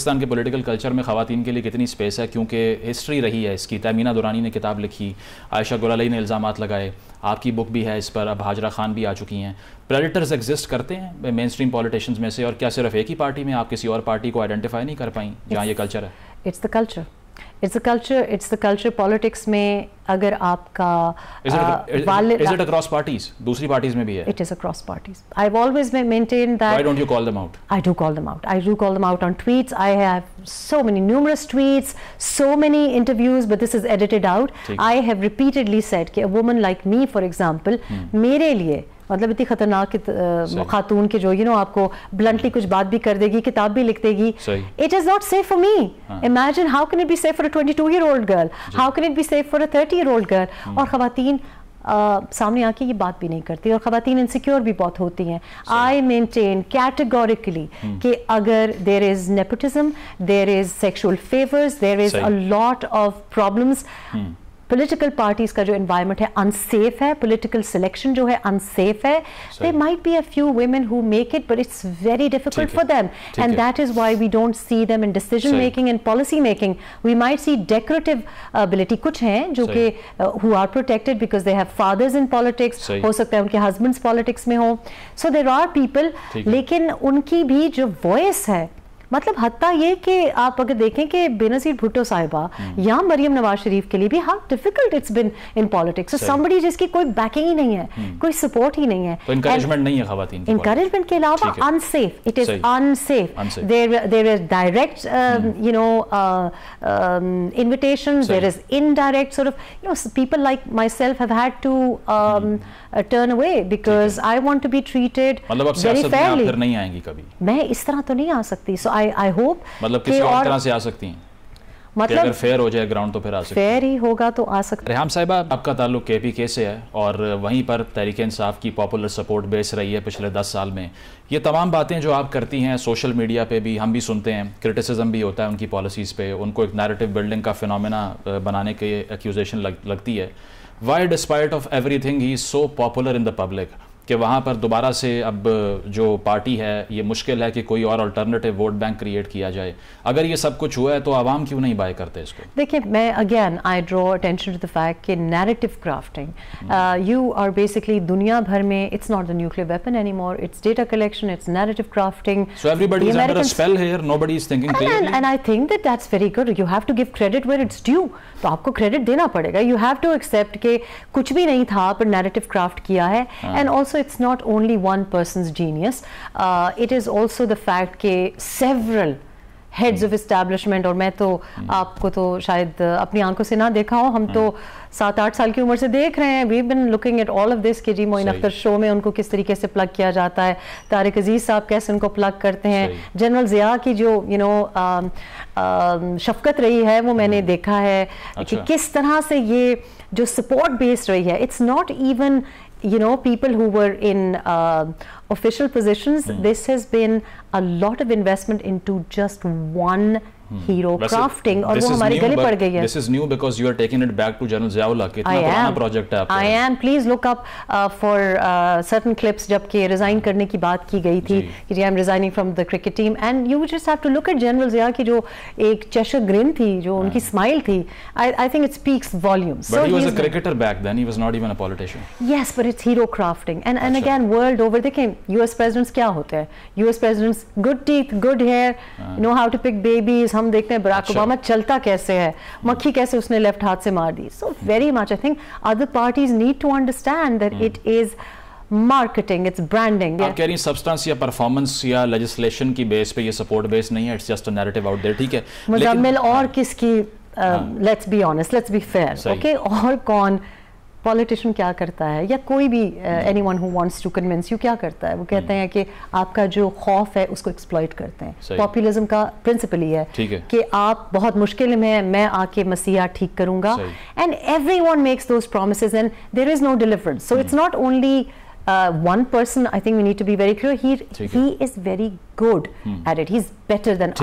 پاکستان کے political culture میں خواتین کے لیے کتنی سپیس ہے، کیونکہ ہسٹری رہی ہے اس کی. تہمینہ دورانی نے کتاب لکھی، عائشہ گل علیہ نے الزامات لگائے، آپ کی بک بھی ہے اس پر، اب ہاجرہ خان بھی آ چکی ہیں. پریڈیٹرز ایگزسٹ کرتے ہیں مین اسٹریم پولیٹیشینز میں سے، اور کیا صرف ایک ہی پارٹی میں، آپ کسی اور پارٹی کو آئیڈینٹیفائی نہیں کر پائیں جہاں یہ کلچر ہے؟ It's the culture, it's the culture politics میں. اگر آپ کا Is it across parties? دوسری پارٹیز میں بھی ہے. It is across parties. I've always maintained that. Why don't you call them out? I do call them out. I do call them out on tweets. I have so many numerous tweets, so many interviews, but this is edited out. I have repeatedly said کہ a woman like me, for example, میرے لیے مطلب اتنی خطرناک خاتون کے جو آپ کو بلنٹلی کچھ بات بھی کر دے گی، کتاب بھی لکھ دے گی. It is not safe for me. Imagine how can it be safe for a 22-year-old girl? How can it be safe for a 30-year-old girl? اور خواتین سامنے آ کے یہ بات بھی نہیں کرتی، اور خواتین انسیکیور بھی بہت ہوتی ہیں. I maintain categorically کہ اگر there is nepotism, there is sexual favors, there is a lot of problems. Political parties کا جو انوائرمنٹ ہے انسیف ہے، پولیٹیکل سلیکشن جو ہے انسیف ہے. There might be a few women who make it, but it's very difficult for them, and that is why we don't see them in decision making and policy making. We might see decorative ability. کچھ ہیں جو کہ who are protected because they have fathers in politics. ہو سکتا ہے ان کے husbands politics میں ہوں. So there are people, لیکن ان کی بھی جو voice ہے، مطلب حتیٰ یہ کہ آپ اگر دیکھیں کہ بے نظیر بھٹو صاحبہ یا مریم نواز شریف کے لیے بھی how difficult it's been in politics. So somebody جس کی کوئی بیکنگ ہی نہیں ہے، کوئی سپورٹ ہی نہیں ہے، انکریجمنٹ نہیں ہے خواتین کی. انکریجمنٹ کے علاوہ unsafe. It is unsafe. There is direct invitations. There is indirect sort of people like myself have had to turn away because I want to be treated very fairly. پھر نہیں آئیں گی کبھی؟ میں اس طرح تو نہیں آ سکتی. So I hope مطلب کسی اور طرح سے آ سکتی ہیں، مطلب اگر فیئر ہو جائے گراؤنڈ تو پھر آ سکتی ہیں. فیئر ہی ہوگا تو آ سکتا. ریحام صاحبہ، آپ کا تعلق کے پی کے سے ہے اور وہیں پر تحریک انصاف کی پاپولر سپورٹ بیس رہی ہے پچھلے 10 سال میں. یہ تمام باتیں جو آپ کرتی ہیں سوشل میڈیا پہ بھی ہم بھی سنتے ہیں، کرٹیسزم بھی ہوتا ہے ان کی پالیسیز پہ، ان کو ایک نیریٹو بلڈنگ کا فینومینا بنانے کے ایکیوزیشن لگتی ہے. Why despite of everything he is so popular in the public کہ وہاں پر دوبارہ سے اب جو پارٹی ہے یہ مشکل ہے کہ کوئی اور الٹرنیٹیو ووٹ بینک کریٹ کیا جائے؟ اگر یہ سب کچھ ہوا ہے تو عوام کیوں نہیں بائی کرتے اس کو؟ دیکھیں، میں again I draw attention to the fact کہ narrative crafting you are basically دنیا بھر میں it's not the nuclear weapon anymore, it's data collection, it's narrative crafting. So everybody is under a spell here, nobody is thinking clearly. And I think that that's very good. You have to give credit where it's due. تو آپ کو credit دینا پڑے گا. You have to accept کہ کچھ بھی نہیں تھا پر نیریٹو کرافٹ کیا ہے. And also it's not only one person's genius. It is also the fact کہ several heads of establishment، اور میں تو آپ کو تو شاید اپنی آنکھوں سے نہ دیکھا ہو، ہم تو 7-8 سال کی عمر سے دیکھ رہے ہیں. we've been looking at all of this کہ جی معین اختر شو میں ان کو کس طریقے سے پلگ کیا جاتا ہے، طارق عزیز صاحب کیسے ان کو پلگ کرتے ہیں، جنرل ضیاء کی جو شفقت رہی ہے وہ میں نے دیکھا ہے کہ کس طرح سے یہ جو سپورٹ بیس رہی ہے. it's not even people who were in official positions. This has been a lot of investment into just one hero crafting, اور وہ ہمارے گلے پڑ گئی ہے. This is new because you are taking it back to General Zia Ullah. کتنا پرانا project ہے آپ کا. I am. Please look up for certain clips جب کہ ریزائن کرنے کی بات کی گئی تھی کہ I am resigning from the cricket team, and you just have to look at General Zia کی جو ایک چشر گرن تھی، جو ان کی اسمائل تھی. I think it speaks volumes. But he was a cricketer back then. He was not even a politician. Yes, but it's hero crafting. And again, world over, دیکھیں US presidents کیا ہوتے ہیں. US presidents good teeth, good hair, know how to pick babies. ہم دیکھتے ہیں Barack Obama چلتا کیسے ہے، مکھی کیسے اس نے لیفٹ ہاتھ سے مار دی. So very much I think other parties need to understand that it is marketing, it's branding. آپ کہہ رہی ہیں سبسٹنس یا پرفارمنس یا لیجسلیشن کی بیس پہ یہ سپورٹ بیس نہیں ہے، it's just a narrative out there. ٹھیک ہے، مزمل اور کس کی let's be honest, let's be fair, okay, اور کون پولیٹیشین کیا کرتا ہے یا کوئی بھی اینی ون ہو وانٹس ٹو کنونس یو کیا کرتا ہے، وہ کہتے ہیں کہ آپ کا جو خوف ہے اس کو ایکسپلائٹ کرتے ہیں. پاپولزم کا پرنسپل ہی ہے کہ آپ بہت مشکل میں آ کے مسیحا ٹھیک کروں گا، and everyone makes those promises and there is no deliverance. So it's not only one person. I think we need to be very clear. He is very good at it. He's better than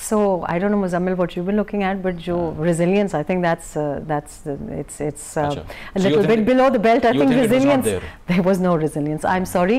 So I don't know, Muzammil, what you've been looking at, but jo resilience, I think it's a little bit below the belt. I think resilience, there was no resilience. I'm sorry.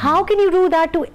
How can you do that to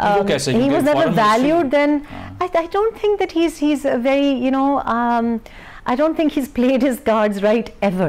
never valued. Then I don't think that he's a very, you know, I don't think he's played his cards right ever.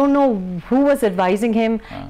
don't know who was advising him,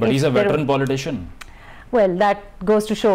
but he's a veteran politician. Well, that goes to show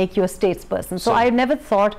make you a statesperson. So I never thought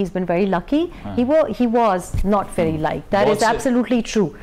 He's been very lucky. He was not very liked. That is absolutely true.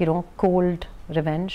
you know cold revenge.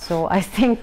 So I think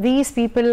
these people,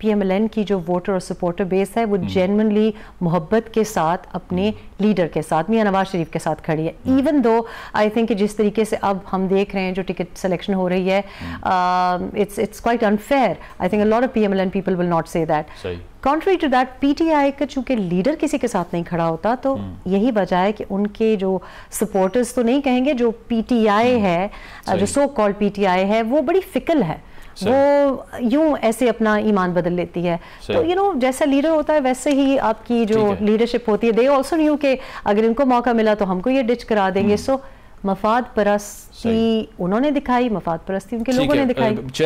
P M L N کی جو voter اور supporter بیس ہے وہ genuinely محبت کے ساتھ اپنے leader کے ساتھ میاں نواز شریف کے ساتھ کھڑی ہے. ایون دو آئی تھنک کہ جس طریقے سے اب ہم دیکھ رہے ہیں جو ٹکٹ سلیکشن ہو رہی ہے it's quite unfair. I think a lot of PMLN people will not say that. Contrary to that, PTI کا چونکہ لیڈر کسی کے ساتھ نہیں کھڑا ہوتا تو یہی وجہ ہے کہ ان کے جو سپورٹرز تو نہیں کہیں گے, جو پی ٹی آئی ہے, جو سو کال پی ٹی آئی ہے, وہ بڑی فکل ہے, وہ یوں ایسے اپنا ایمان بدل لیتی ہے. تو جیسا لیڈر ہوتا ہے ویسے ہی آپ کی جو لیڈرشپ ہوتی ہے. دے آلسو نیو کہ اگر ان کو موقع ملا تو ہم کو یہ ڈچ کرا دیں گے. سو مفاد پرستی انہوں نے دکھائی, مفاد پرستی ان کے لوگوں نے دکھائی.